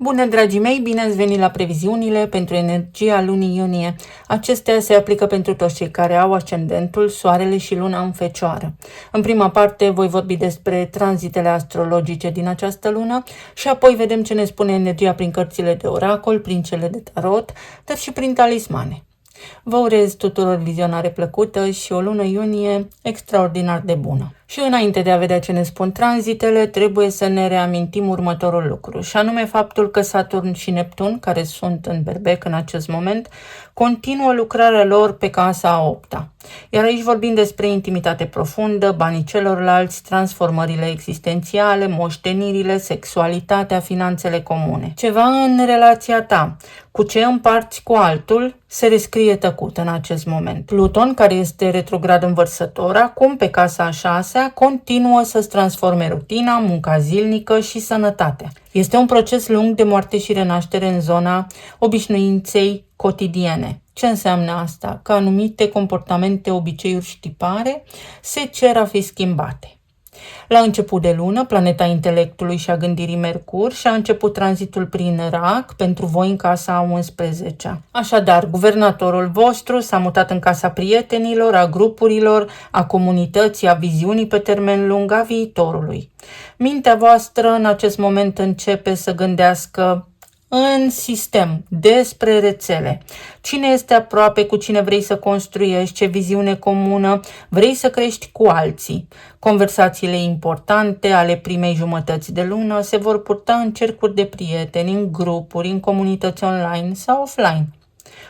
Bună, dragii mei! Bine ați venit la previziunile pentru energia lunii iunie. Acestea se aplică pentru toți cei care au ascendentul, soarele și luna în Fecioară. În prima parte voi vorbi despre tranzitele astrologice din această lună și apoi vedem ce ne spune energia prin cărțile de oracol, prin cele de tarot, dar și prin talismane. Vă urez tuturor vizionare plăcută și o lună iunie extraordinar de bună. Și înainte de a vedea ce ne spun tranzitele, trebuie să ne reamintim următorul lucru, și anume faptul că Saturn și Neptun, care sunt în Berbec în acest moment, continuă lucrarea lor pe casa a 8-a. Iar aici vorbim despre intimitate profundă, banii celorlalți, transformările existențiale, moștenirile, sexualitatea, finanțele comune. Ceva în relația ta, cu ce împarți cu altul, se rescrie tăcut în acest moment. Pluton, care este retrograd în Vărsător, acum pe casa a 6-a, continuă să-ți transforme rutina, munca zilnică și sănătatea. Este un proces lung de moarte și renaștere în zona obișnuinței cotidiene. Ce înseamnă asta? Că anumite comportamente, obiceiuri și tipare se cer a fi schimbate. La început de lună, planeta intelectului și a gândirii Mercur și-a început tranzitul prin Rac pentru voi în casa a 11-a. Așadar, guvernatorul vostru s-a mutat în casa prietenilor, a grupurilor, a comunității, a viziunii pe termen lung, a viitorului. Mintea voastră în acest moment începe să gândească în sistem, despre rețele. Cine este aproape, cu cine vrei să construiești, ce viziune comună vrei să crești cu alții. Conversațiile importante ale primei jumătăți de lună se vor purta în cercuri de prieteni, în grupuri, în comunități online sau offline.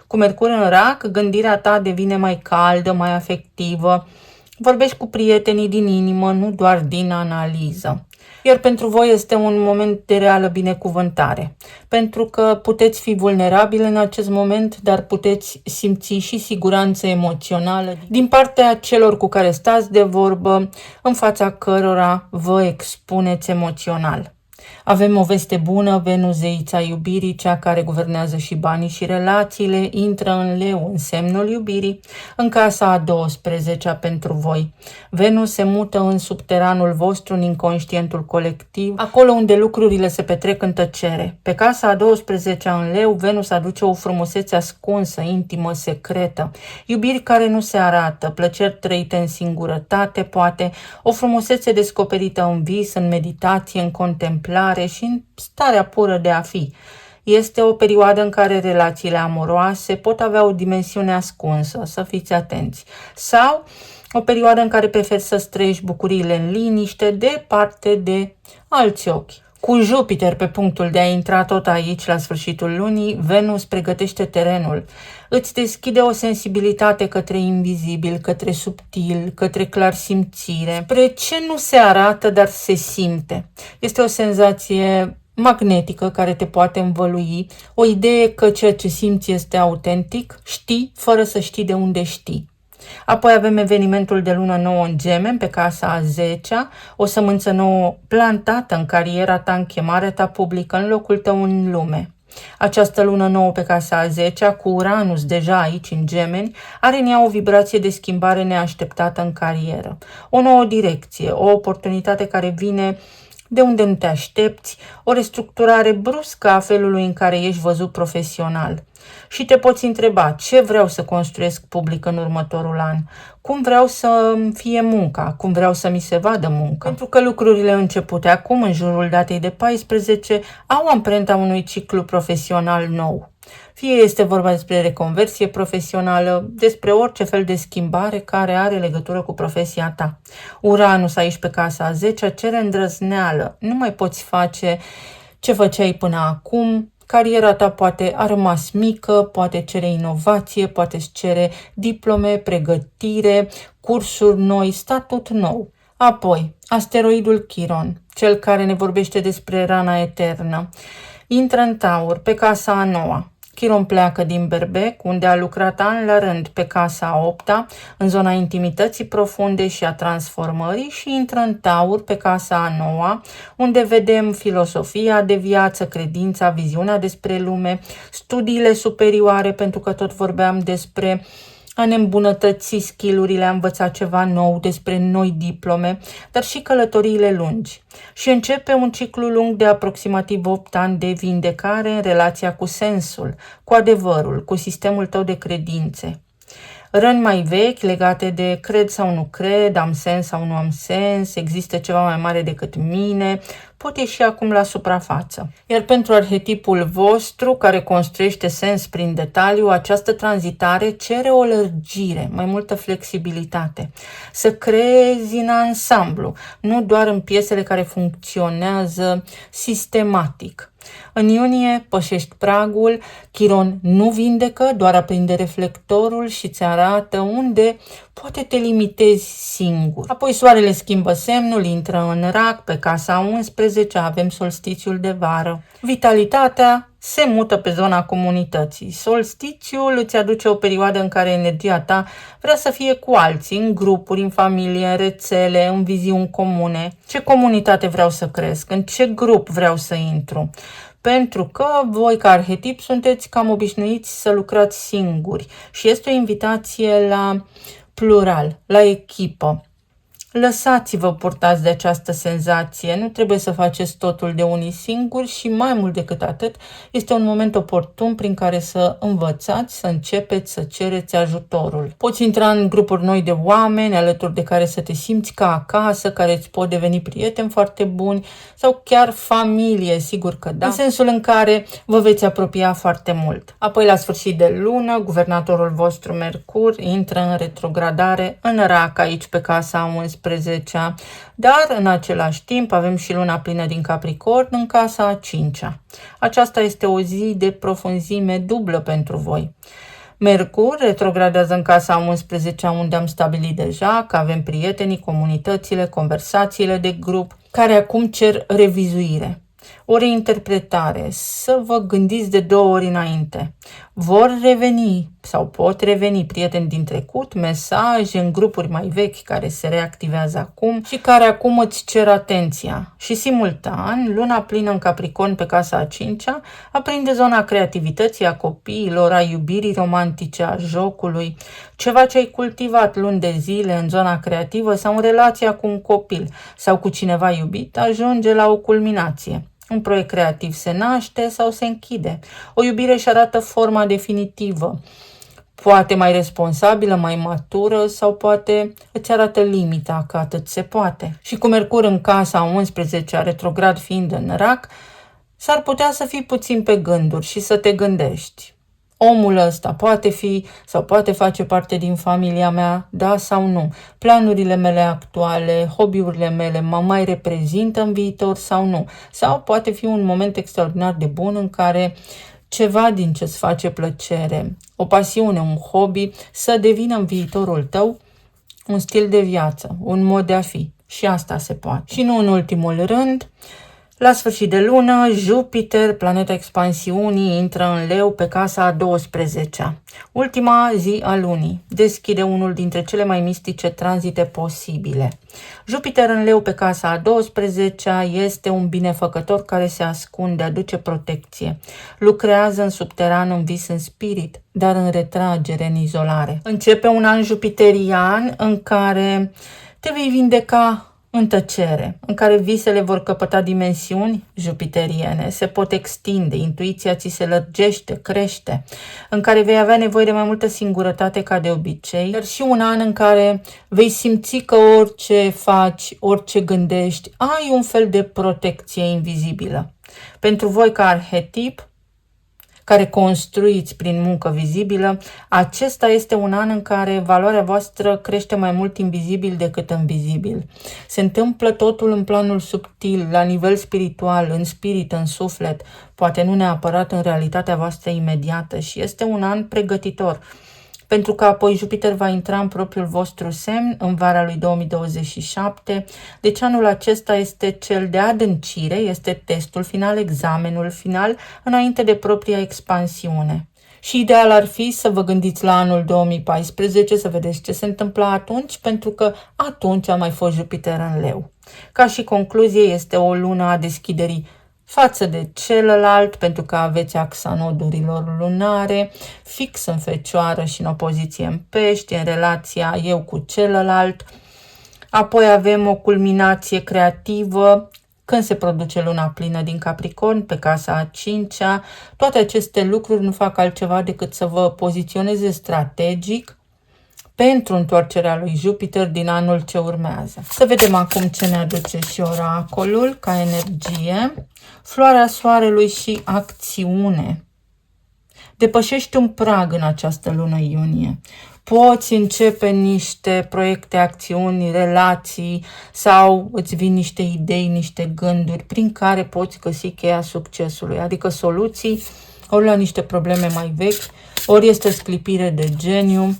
Cu Mercur în Rac, gândirea ta devine mai caldă, mai afectivă. Vorbești cu prietenii din inimă, nu doar din analiză. Iar pentru voi este un moment de reală binecuvântare, pentru că puteți fi vulnerabili în acest moment, dar puteți simți și siguranță emoțională din partea celor cu care stați de vorbă, în fața cărora vă expuneți emoțional. Avem o veste bună, Venus, zeița iubirii, cea care guvernează și banii și relațiile, intră în Leu, în semnul iubirii, în casa a 12-a pentru voi. Venus se mută în subteranul vostru, în inconștientul colectiv, acolo unde lucrurile se petrec în tăcere. Pe casa a 12-a în Leu, Venus aduce o frumusețe ascunsă, intimă, secretă, iubiri care nu se arată, plăceri trăite în singurătate, poate, o frumusețe descoperită în vis, în meditație, în contemplare și în starea pură de a fi. Este o perioadă în care relațiile amoroase pot avea o dimensiune ascunsă, să fiți atenți. Sau o perioadă în care preferi să trăiești bucuriile în liniște, departe de alți ochi. Cu Jupiter pe punctul de a intra tot aici la sfârșitul lunii, Venus pregătește terenul. Îți deschide o sensibilitate către invizibil, către subtil, către clarsimțire, spre ce nu se arată, dar se simte. Este o senzație magnetică care te poate învălui, o idee că ceea ce simți este autentic, știi fără să știi de unde știi. Apoi avem evenimentul de lună nouă în Gemeni, pe casa a 10-a, o sămânță nouă plantată în cariera ta, în chemarea ta publică, în locul tău în lume. Această lună nouă pe casa a 10-a, cu Uranus deja aici în Gemeni, are în ea o vibrație de schimbare neașteptată în carieră. O nouă direcție, o oportunitate care vine de unde nu te aștepți, o restructurare bruscă a felului în care ești văzut profesional. Și te poți întreba ce vreau să construiesc public în următorul an, cum vreau să fie munca, cum vreau să mi se vadă munca. Pentru că lucrurile începute acum, în jurul datei de 14, au amprenta unui ciclu profesional nou. Fie este vorba despre reconversie profesională, despre orice fel de schimbare care are legătură cu profesia ta. Uranus aici pe casa a 10-a cere îndrăzneală, nu mai poți face ce făceai până acum. Cariera ta poate a rămas mică, poate cere inovație, poate îți cere diplome, pregătire, cursuri noi, statut nou. Apoi, asteroidul Chiron, cel care ne vorbește despre rana eternă, intră în Taur, pe casa a 9-a. Chiron pleacă din Berbec, unde a lucrat an la rând pe casa a 8-a, în zona intimității profunde și a transformării, și intră în Taur, pe casa a 9-a, unde vedem filosofia de viață, credința, viziunea despre lume, studiile superioare, pentru că tot vorbeam despre a ne îmbunătăți skill-urile, a învăța ceva nou despre noi diplome, dar și călătoriile lungi. Și începe un ciclu lung de aproximativ 8 ani de vindecare în relația cu sensul, cu adevărul, cu sistemul tău de credințe. Răni mai vechi legate de cred sau nu cred, am sens sau nu am sens, există ceva mai mare decât mine, pot ieși acum la suprafață. Iar pentru arhetipul vostru, care construiește sens prin detaliu, această tranzitare cere o lărgire, mai multă flexibilitate. Să creezi în ansamblu, nu doar în piesele care funcționează sistematic. În iunie pășești pragul, Chiron nu vindecă, doar aprinde reflectorul și îți arată unde poate te limitezi singur. Apoi soarele schimbă semnul, intră în Rac, pe casa 11 avem solstițiul de vară. Vitalitatea se mută pe zona comunității. Solstițiul îți aduce o perioadă în care energia ta vrea să fie cu alții, în grupuri, în familie, în rețele, în viziuni comune. Ce comunitate vreau să cresc? În ce grup vreau să intru? Pentru că voi, ca arhetip, sunteți cam obișnuiți să lucrați singuri și este o invitație la plural, la echipă. Lăsați-vă purtați de această senzație, nu trebuie să faceți totul de unii singuri și mai mult decât atât, este un moment oportun prin care să învățați, să începeți să cereți ajutorul. Poți intra în grupuri noi de oameni, alături de care să te simți ca acasă, care îți pot deveni prieteni foarte buni sau chiar familie, sigur că da, în sensul în care vă veți apropia foarte mult. Apoi, la sfârșit de lună, guvernatorul vostru Mercur intră în retrogradare în Rac, aici pe casa 11, dar în același timp avem și luna plină din Capricorn în casa a 5-a. Aceasta este o zi de profunzime dublă pentru voi. Mercur retrogradează în casa 11, unde am stabilit deja că avem prietenii, comunitățile, conversațiile de grup, care acum cer revizuire. O reinterpretare, să vă gândiți de 2 ori înainte. Vor reveni sau pot reveni prieteni din trecut, mesaje în grupuri mai vechi care se reactivează acum și care acum îți cer atenția. Și simultan, luna plină în Capricorn pe casa a 5-a aprinde zona creativității, a copiilor, a iubirii romantice, a jocului, ceva ce ai cultivat luni de zile în zona creativă sau în relația cu un copil sau cu cineva iubit ajunge la o culminație. Un proiect creativ se naște sau se închide. O iubire își arată forma definitivă, poate mai responsabilă, mai matură sau poate îți arată limita, că atât se poate. Și cu Mercur în casa 11, retrograd fiind în Rac, s-ar putea să fii puțin pe gânduri și să te gândești. Omul ăsta poate fi sau poate face parte din familia mea, da sau nu? Planurile mele actuale, hobby-urile mele mă mai reprezintă în viitor sau nu? Sau poate fi un moment extraordinar de bun în care ceva din ce îți face plăcere, o pasiune, un hobby, să devină în viitorul tău un stil de viață, un mod de a fi. Și asta se poate. Și nu în ultimul rând, la sfârșit de lună, Jupiter, planeta expansiunii, intră în Leu pe casa a 12-a. Ultima zi a lunii deschide unul dintre cele mai mistice tranzite posibile. Jupiter în Leu pe casa a 12-a este un binefăcător care se ascunde, aduce protecție. Lucrează în subteran, în vis, în spirit, dar în retragere, în izolare. Începe un an jupiterian în care te vei vindeca în tăcere, în care visele vor căpăta dimensiuni jupiteriene, se pot extinde, intuiția ți se lărgește, crește, în care vei avea nevoie de mai multă singurătate ca de obicei, dar și un an în care vei simți că orice faci, orice gândești, ai un fel de protecție invizibilă. Pentru voi ca arhetip, care construiți prin muncă vizibilă, acesta este un an în care valoarea voastră crește mai mult invizibil decât în vizibil. Se întâmplă totul în planul subtil, la nivel spiritual, în spirit, în suflet, poate nu neapărat în realitatea voastră imediată și este un an pregătitor. Pentru că apoi Jupiter va intra în propriul vostru semn în vara lui 2027. Deci anul acesta este cel de adâncire, este testul final, examenul final, înainte de propria expansiune. Și ideal ar fi să vă gândiți la anul 2014, să vedeți ce se întâmpla atunci, pentru că atunci a mai fost Jupiter în Leu. Ca și concluzie, este o lună a deschiderii față de celălalt, pentru că aveți axa nodurilor lunare, fix în Fecioară și în opoziție în Pești, în relația eu cu celălalt. Apoi avem o culminație creativă când se produce luna plină din Capricorn, pe casa a 5-a. Toate aceste lucruri nu fac altceva decât să vă poziționeze strategic pentru întoarcerea lui Jupiter din anul ce urmează. Să vedem acum ce ne aduce și oracolul ca energie. Floarea soarelui și acțiune. Depășești un prag în această lună iunie. Poți începe niște proiecte, acțiuni, relații sau îți vin niște idei, niște gânduri prin care poți găsi cheia succesului, adică soluții ori la niște probleme mai vechi, ori este o sclipire de geniu,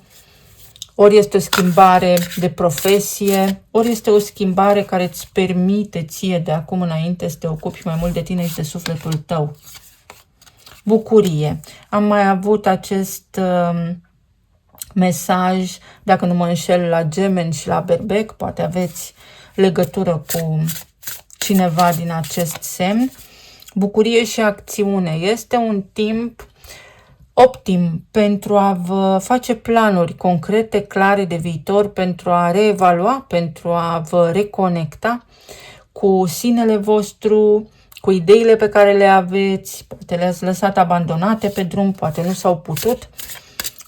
ori este o schimbare de profesie, ori este o schimbare care îți permite ție de acum înainte să te ocupi mai mult de tine și de sufletul tău. Bucurie. Am mai avut acest mesaj, dacă nu mă înșel, la Gemeni și la Berbec, poate aveți legătură cu cineva din acest semn. Bucurie și acțiune. Este un timp optim pentru a vă face planuri concrete, clare de viitor, pentru a reevalua, pentru a vă reconecta cu sinele vostru, cu ideile pe care le aveți, poate le-ați lăsat abandonate pe drum, poate nu s-au putut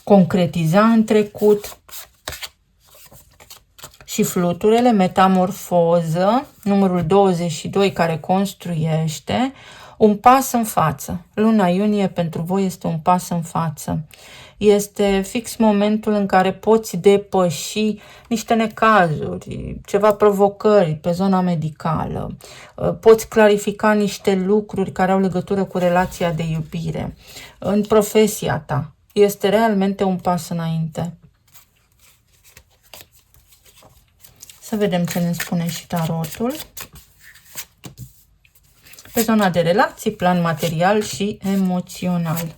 concretiza în trecut. Și fluturele, metamorfoză, numărul 22 care construiește, un pas în față. Luna iunie pentru voi este un pas în față. Este fix momentul în care poți depăși niște necazuri, ceva provocări pe zona medicală. Poți clarifica niște lucruri care au legătură cu relația de iubire. În profesia ta este realmente un pas înainte. Să vedem ce ne spune și tarotul. Pe zona de relații, plan material și emoțional.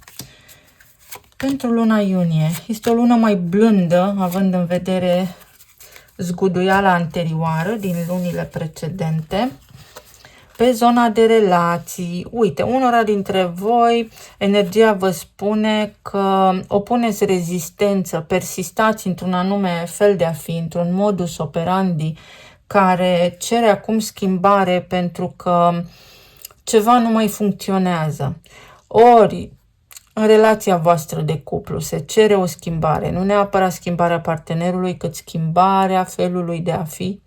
Pentru luna iunie este o lună mai blândă, având în vedere zguduiala anterioară din lunile precedente. Pe zona de relații, uite, unora dintre voi energia vă spune că opuneți rezistență, persistați într-un anume fel de a fi, într-un modus operandi care cere acum schimbare pentru că ceva nu mai funcționează. Ori în relația voastră de cuplu se cere o schimbare, nu neapărat schimbarea partenerului, cât schimbarea felului de a fi.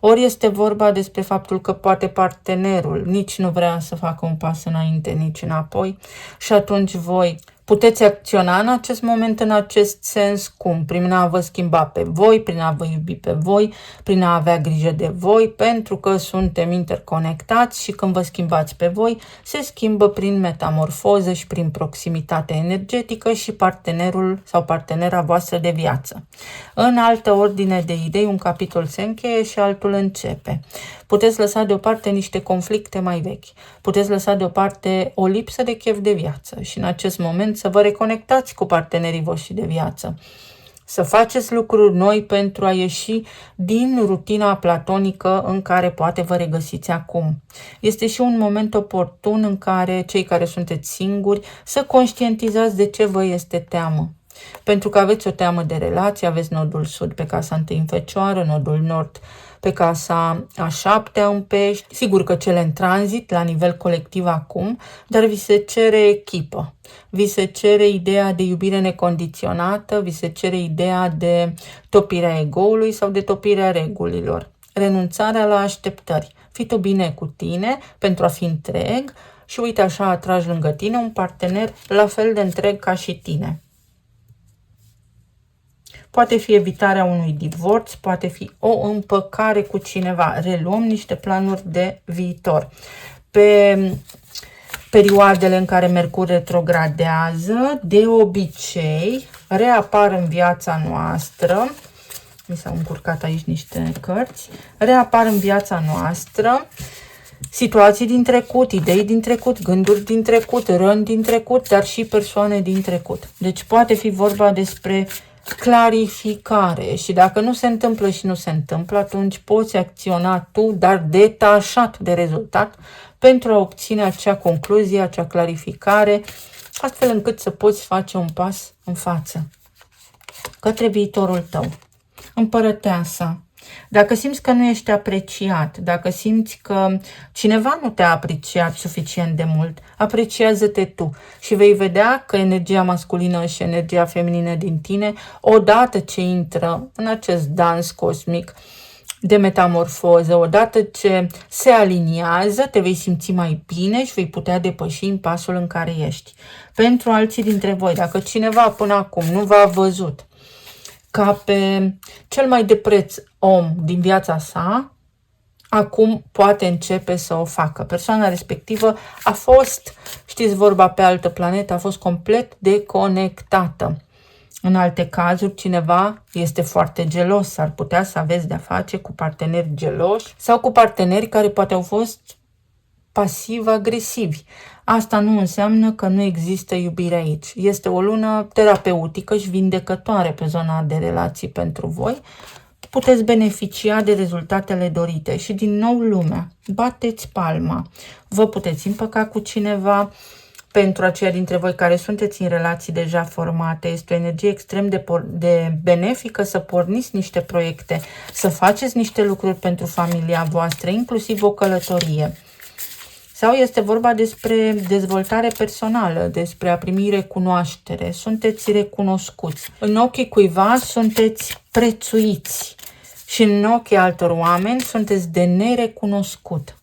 Ori este vorba despre faptul că poate partenerul nici nu vrea să facă un pas înainte, nici înapoi și atunci voi puteți acționa în acest moment în acest sens. Cum? Prin a vă schimba pe voi, prin a vă iubi pe voi, prin a avea grijă de voi, pentru că suntem interconectați și când vă schimbați pe voi, se schimbă prin metamorfoză și prin proximitate energetică și partenerul sau partenera voastră de viață. În altă ordine de idei, un capitol se încheie și altul începe. Puteți lăsa deoparte niște conflicte mai vechi. Puteți lăsa deoparte o lipsă de chef de viață și în acest moment să vă reconectați cu partenerii voștri de viață. Să faceți lucruri noi pentru a ieși din rutina platonică în care poate vă regăsiți acum. Este și un moment oportun în care cei care sunteți singuri să conștientizați de ce vă este teamă. Pentru că aveți o teamă de relație, aveți nodul sud pe casa 1 în Fecioară, nodul nord pe casa a 7-a în Pești. Sigur că cele în tranzit la nivel colectiv acum, dar vi se cere echipă. Vi se cere ideea de iubire necondiționată, vi se cere ideea de topirea egoului sau de topirea regulilor. Renunțarea la așteptări. Fii tu bine cu tine pentru a fi întreg și uite așa atragi lângă tine un partener la fel de întreg ca și tine. Poate fi evitarea unui divorț, poate fi o împăcare cu cineva. Reluăm niște planuri de viitor. Pe perioadele în care Mercur retrogradează, de obicei, reapar în viața noastră, mi s-au încurcat aici niște cărți, reapar în viața noastră situații din trecut, idei din trecut, gânduri din trecut, răni din trecut, dar și persoane din trecut. Deci poate fi vorba despre clarificare și dacă nu se întâmplă și nu se întâmplă, atunci poți acționa tu, dar detașat de rezultat, pentru a obține acea concluzie, acea clarificare, astfel încât să poți face un pas în față către viitorul tău. Împărăteasa. Dacă simți că nu ești apreciat, dacă simți că cineva nu te-a apreciat suficient de mult, apreciază-te tu și vei vedea că energia masculină și energia feminină din tine, odată ce intră în acest dans cosmic de metamorfoză, odată ce se aliniază, te vei simți mai bine și vei putea depăși impasul în care ești. Pentru alții dintre voi, dacă cineva până acum nu v-a văzut ca pe cel mai de preț om din viața sa, acum poate începe să o facă. Persoana respectivă a fost, știți vorba, pe altă planetă, a fost complet deconectată. În alte cazuri, cineva este foarte gelos, ar putea să aveți de-a face cu parteneri geloși sau cu parteneri care poate au fost pasiv-agresivi. Asta nu înseamnă că nu există iubire aici. Este o lună terapeutică și vindecătoare pe zona de relații pentru voi. Puteți beneficia de rezultatele dorite și din nou lumea. Bateți palma. Vă puteți împăca cu cineva. Pentru aceia dintre voi care sunteți în relații deja formate, este o energie extrem de benefică să porniți niște proiecte, să faceți niște lucruri pentru familia voastră, inclusiv o călătorie. Sau este vorba despre dezvoltare personală, despre a primi recunoaștere. Sunteți recunoscuți. În ochii cuiva sunteți prețuiți și în ochii altor oameni sunteți de nerecunoscut.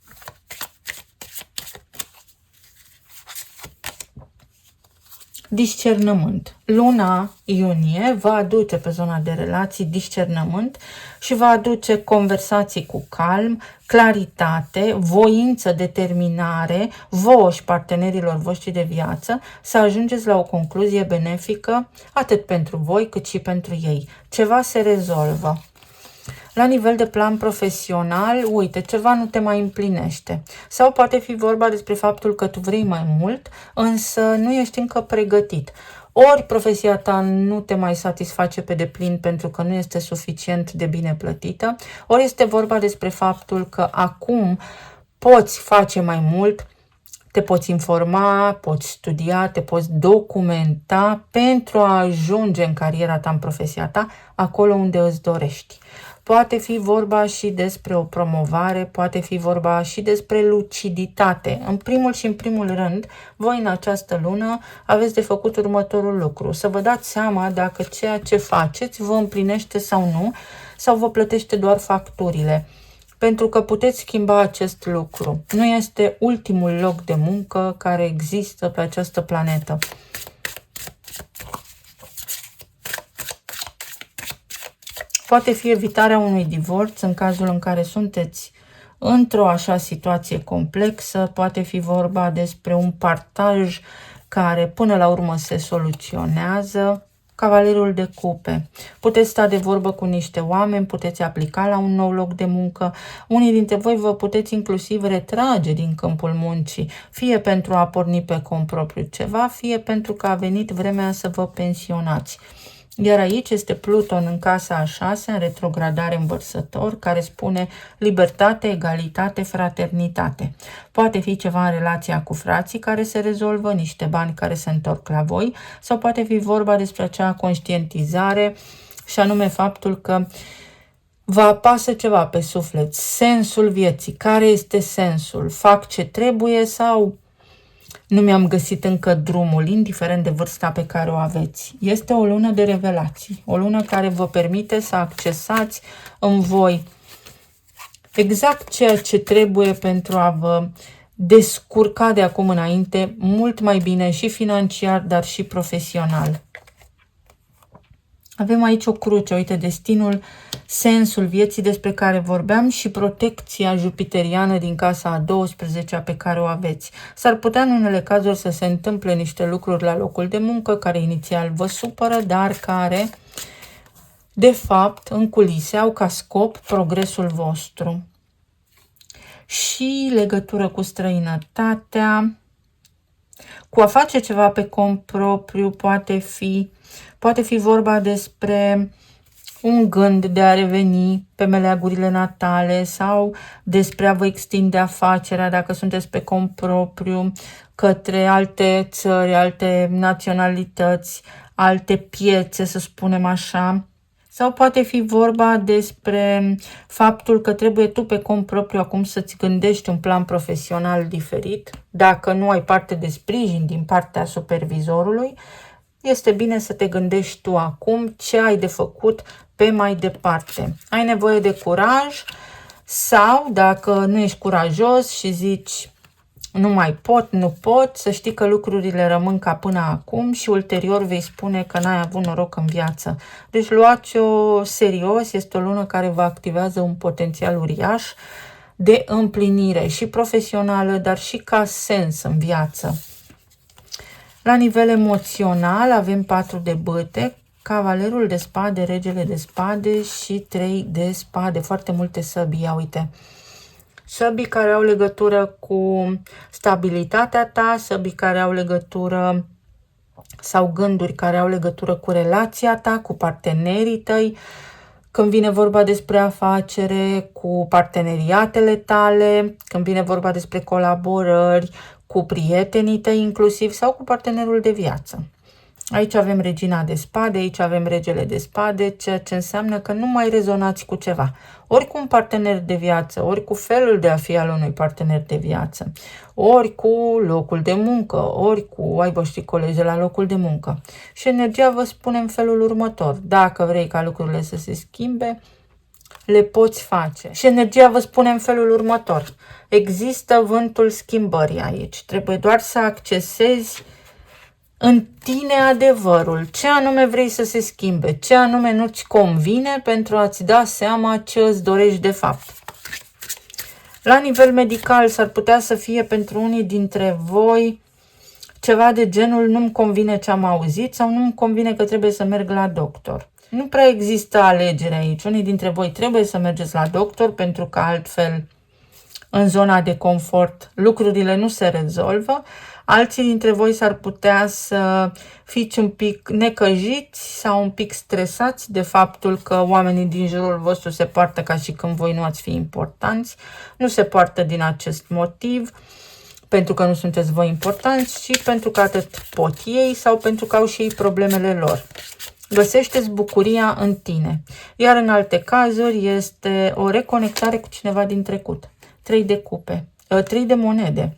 Discernământ. Luna iunie va aduce pe zona de relații discernământ și va aduce conversații cu calm, claritate, voință, determinare, vouă și partenerilor voștri de viață, să ajungeți la o concluzie benefică atât pentru voi cât și pentru ei. Ceva se rezolvă. La nivel de plan profesional, uite, ceva nu te mai împlinește. Sau poate fi vorba despre faptul că tu vrei mai mult, însă nu ești încă pregătit. Ori profesia ta nu te mai satisface pe deplin pentru că nu este suficient de bine plătită, ori este vorba despre faptul că acum poți face mai mult, te poți informa, poți studia, te poți documenta pentru a ajunge în cariera ta, în profesia ta, acolo unde îți dorești. Poate fi vorba și despre o promovare, poate fi vorba și despre luciditate. În primul și în primul rând, voi în această lună aveți de făcut următorul lucru. Să vă dați seama dacă ceea ce faceți vă împlinește sau nu, sau vă plătește doar facturile. Pentru că puteți schimba acest lucru. Nu este ultimul loc de muncă care există pe această planetă. Poate fi evitarea unui divorț în cazul în care sunteți într-o așa situație complexă. Poate fi vorba despre un partaj care până la urmă se soluționează. Cavalerul de cupe. Puteți sta de vorbă cu niște oameni, puteți aplica la un nou loc de muncă. Unii dintre voi vă puteți inclusiv retrage din câmpul muncii, fie pentru a porni pe cont propriu ceva, fie pentru că a venit vremea să vă pensionați. Iar aici este Pluton în casa a 6, în retrogradare în Vărsător, care spune libertate, egalitate, fraternitate. Poate fi ceva în relația cu frații care se rezolvă, niște bani care se întorc la voi, sau poate fi vorba despre acea conștientizare și anume faptul că vă apasă ceva pe suflet, sensul vieții. Care este sensul? Fac ce trebuie sau nu mi-am găsit încă drumul, indiferent de vârsta pe care o aveți? Este o lună de revelații, o lună care vă permite să accesați în voi exact ceea ce trebuie pentru a vă descurca de acum înainte mult mai bine și financiar, dar și profesional. Avem aici o cruce, uite, destinul, sensul vieții despre care vorbeam și protecția jupiteriană din casa a 12-a pe care o aveți. S-ar putea în unele cazuri să se întâmple niște lucruri la locul de muncă care inițial vă supără, dar care, de fapt, în culise au ca scop progresul vostru. Și legătură cu străinătatea, cu a face ceva pe cont propriu, poate fi vorba despre un gând de a reveni pe meleagurile natale sau despre a vă extinde afacerea dacă sunteți pe cont propriu către alte țări, alte naționalități, alte piețe, să spunem așa. Sau poate fi vorba despre faptul că trebuie tu pe cont propriu acum să-ți gândești un plan profesional diferit. Dacă nu ai parte de sprijin din partea supervizorului, este bine să te gândești tu acum ce ai de făcut pe mai departe. Ai nevoie de curaj sau dacă nu ești curajos și zici nu mai pot, nu pot, să știi că lucrurile rămân ca până acum și ulterior vei spune că n-ai avut noroc în viață. Deci luați-o serios, este o lună care vă activează un potențial uriaș de împlinire și profesională, dar și ca sens în viață. La nivel emoțional avem 4 de bâte, cavalerul de spade, regele de spade și 3 de spade. Foarte multe săbii, ia uite. Săbii care au legătură cu stabilitatea ta, săbii care au legătură sau gânduri care au legătură cu relația ta, cu partenerii tăi, când vine vorba despre afacere, cu parteneriatele tale, când vine vorba despre colaborări, cu prietenii tăi inclusiv sau cu partenerul de viață. Aici avem regina de spade, aici avem regele de spade, ceea ce înseamnă că nu mai rezonați cu ceva. Ori cu un partener de viață, ori cu felul de a fi al unui partener de viață, ori cu locul de muncă, ori cu ai voștri colegi la locul de muncă. Și energia vă spune în felul următor. Dacă vrei ca lucrurile să se schimbe, le poți face. Și energia vă spune în felul următor. Există vântul schimbării aici. Trebuie doar să accesezi în tine adevărul, ce anume vrei să se schimbe, ce anume nu-ți convine pentru a-ți da seama ce îți dorești de fapt. La nivel medical s-ar putea să fie pentru unii dintre voi ceva de genul nu-mi convine ce am auzit sau nu-mi convine că trebuie să merg la doctor. Nu prea există alegere aici. Unii dintre voi trebuie să mergeți la doctor pentru că altfel în zona de confort lucrurile nu se rezolvă. Alții dintre voi s-ar putea să fiți un pic necăjiți sau un pic stresați de faptul că oamenii din jurul vostru se poartă ca și când voi nu ați fi importanți. Nu se poartă din acest motiv, pentru că nu sunteți voi importanți, ci pentru că atât pot ei sau pentru că au și ei problemele lor. Găsește-ți bucuria în tine. Iar în alte cazuri este o reconectare cu cineva din trecut. 3 de cupe, 3 de monede.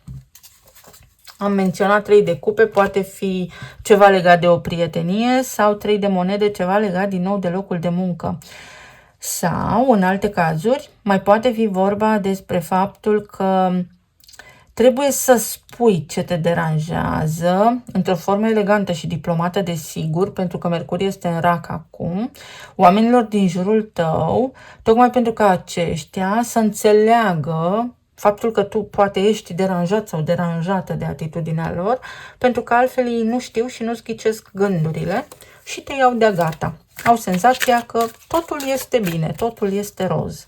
Am menționat 3 de cupe, poate fi ceva legat de o prietenie sau 3 de monede, ceva legat din nou de locul de muncă. Sau, în alte cazuri, mai poate fi vorba despre faptul că trebuie să spui ce te deranjează într-o formă elegantă și diplomată, desigur, pentru că Mercur este în rac acum, oamenilor din jurul tău, tocmai pentru că aceștia să înțeleagă faptul că tu poate ești deranjat sau deranjată de atitudinea lor, pentru că altfel ei nu știu și nu-ți ghicesc gândurile și te iau de-a gata. Au senzația că totul este bine, totul este roz.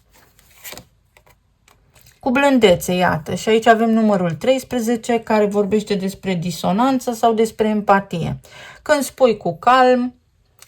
Cu blândețe, iată, și aici avem numărul 13 care vorbește despre disonanță sau despre empatie. Când spui cu calm,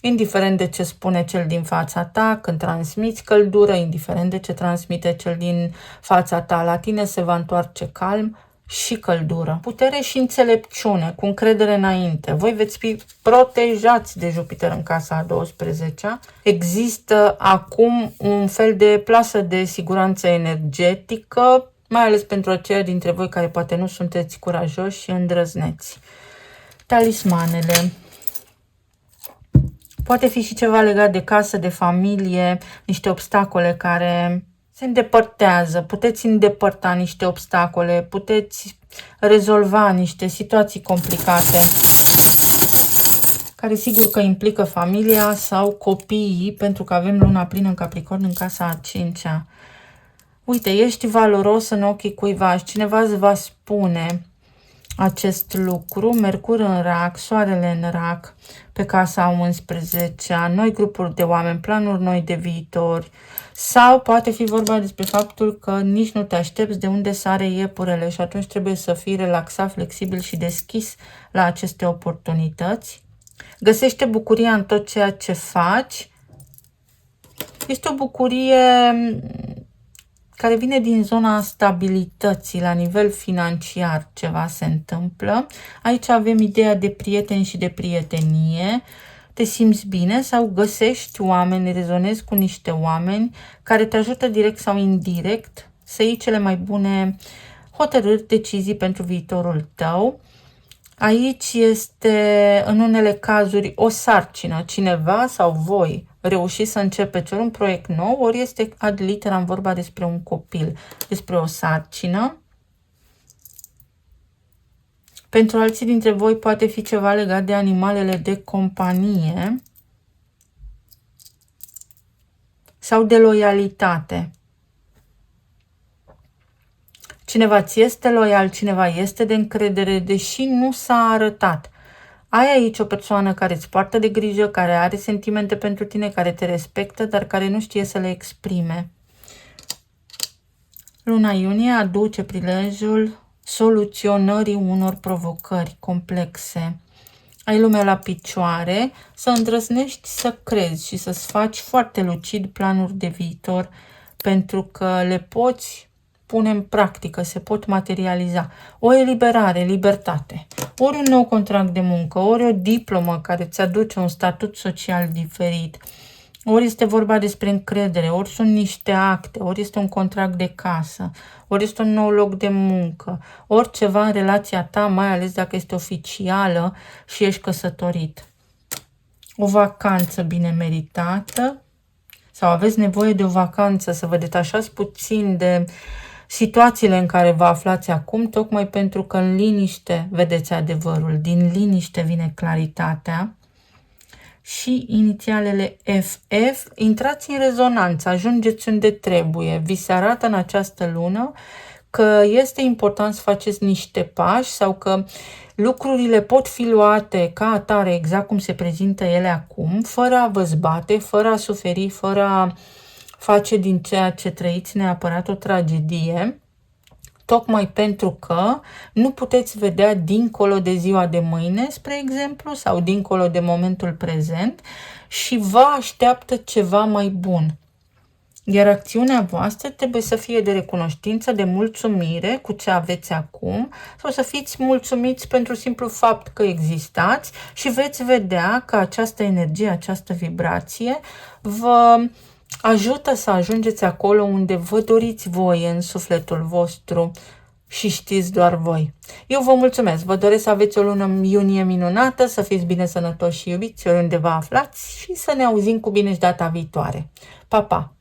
indiferent de ce spune cel din fața ta, când transmiți căldură, indiferent de ce transmite cel din fața ta, la tine se va întoarce calm și căldură. Putere și înțelepciune, cu încredere înainte. Voi veți fi protejați de Jupiter în casa a 12-a. Există acum un fel de plasă de siguranță energetică, mai ales pentru aceia dintre voi care poate nu sunteți curajoși și îndrăzneți. Talismanele. Poate fi și ceva legat de casă, de familie, niște obstacole care se îndepărtează. Puteți îndepărta niște obstacole, puteți rezolva niște situații complicate, care sigur că implică familia sau copiii, pentru că avem luna plină în Capricorn în casa a 5-a. Uite, ești valoros în ochii cuiva și cineva îți va spune acest lucru. Mercur în rac, soarele în rac, pe casa a 11-a, noi grupuri de oameni, planuri noi de viitor. Sau poate fi vorba despre faptul că nici nu te aștepți de unde sare iepurele și atunci trebuie să fii relaxat, flexibil și deschis la aceste oportunități. Găsește bucuria în tot ceea ce faci Este o bucurie care vine din zona stabilității la nivel financiar, ceva se întâmplă. Aici avem ideea de prieteni și de prietenie. Te simți bine sau găsești oameni, rezonezi cu niște oameni care te ajută direct sau indirect să iei cele mai bune hotărâri, decizii pentru viitorul tău. Aici este, în unele cazuri, o sarcină. Cineva sau voi reușiți să începeți ori un proiect nou, ori este ad literam vorba despre un copil, despre o sarcină. Pentru alții dintre voi poate fi ceva legat de animalele de companie sau de loialitate. Cineva ți este loial, cineva este de încredere, deși nu s-a arătat. Ai aici o persoană care îți poartă de grijă, care are sentimente pentru tine, care te respectă, dar care nu știe să le exprime. Luna iunie aduce prilejul soluționării unor provocări complexe. Ai lumea la picioare, să îndrăznești să crezi și să-ți faci foarte lucid planuri de viitor, pentru că le poți pune în practică, se pot materializa. O eliberare, libertate, ori un nou contract de muncă, ori o diplomă care îți aduce un statut social diferit, ori este vorba despre încredere, ori sunt niște acte, ori este un contract de casă, ori este un nou loc de muncă, ori ceva în relația ta, mai ales dacă este oficială și ești căsătorit. O vacanță bine meritată sau aveți nevoie de o vacanță, să vă detașați puțin de situațiile în care vă aflați acum, tocmai pentru că în liniște vedeți adevărul, din liniște vine claritatea. Și inițialele FF, intrați în rezonanță, ajungeți unde trebuie. Vi se arată în această lună că este important să faceți niște pași sau că lucrurile pot fi luate ca atare exact cum se prezintă ele acum, fără a vă zbate, fără a suferi, fără a face din ceea ce trăiți neapărat o tragedie, tocmai pentru că nu puteți vedea dincolo de ziua de mâine, spre exemplu, sau dincolo de momentul prezent și vă așteaptă ceva mai bun. Iar acțiunea voastră trebuie să fie de recunoștință, de mulțumire cu ce aveți acum sau să fiți mulțumiți pentru simplu fapt că existați și veți vedea că această energie, această vibrație vă ajută să ajungeți acolo unde vă doriți voi în sufletul vostru și știți doar voi. Eu vă mulțumesc, vă doresc să aveți o lună iunie minunată, să fiți bine sănătoși și iubiți oriunde vă aflați și să ne auzim cu bine și data viitoare. Pa, pa!